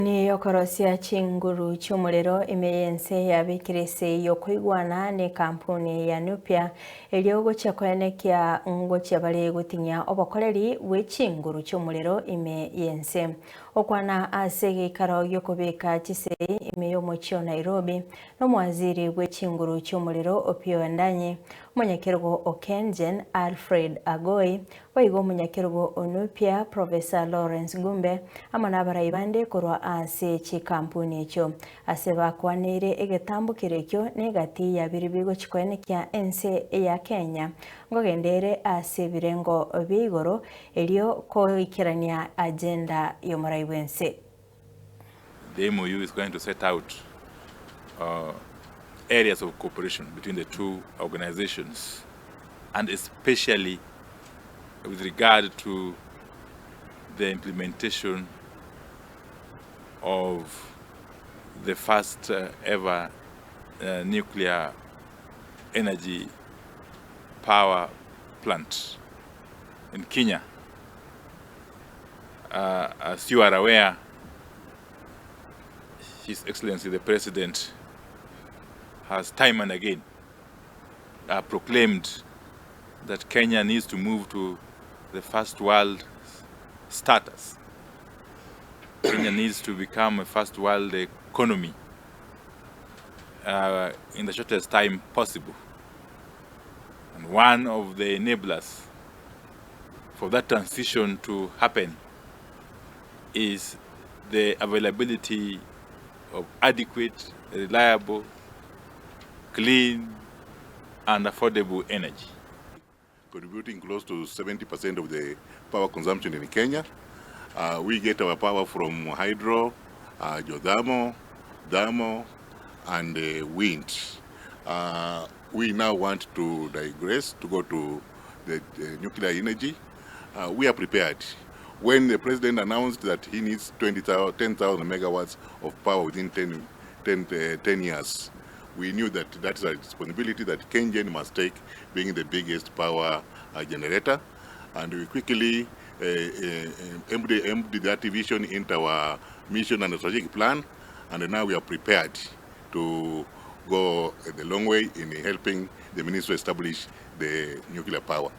Ni okorosia chinguru chumulero imeyense yabikire Esei Yogwancherana Nekampuni ya Nupea eliogocha kwenekia ngocha bali gutinya obokoreri wechinguru chumulero imeyense okwana Eserekari Kobeta Esei imeyomochio Nairobi no mwaziri wechinguru chumulero opioendanye munyakergo Okenjen Alfred Agoi waigo munyakergo Nupea Professor Lawrence Gumbe amana baraibande korwa ase chikampuni echo ase bakwanire egetambukire ekyo negati ya biribigo chikwenekia ense ya Kenya ngogendere ase birengo bigoro elio koikirania agenda yomuraibwense. The MOU is going to set out areas of cooperation between the two organizations, and especially with regard to the implementation of the first ever nuclear energy power plant in Kenya. As you are aware, His Excellency the President has time and again proclaimed that Kenya needs to move to the first world status. Kenya needs to become a first world economy in the shortest time possible. And one of the enablers for that transition to happen is the availability of adequate, reliable, clean, and affordable energy. Contributing close to 70% of the power consumption in Kenya. We get our power from hydro, geothermal, thermal, and wind. We now want to digress to go to the nuclear energy. We are prepared. When the president announced that he needs 10,000 megawatts of power within 10 years, we knew that that's a responsibility that KenGen must take, being the biggest power generator. And we quickly embodied that vision into our mission and strategic plan, and now we are prepared to go the long way in helping the ministry establish the nuclear power.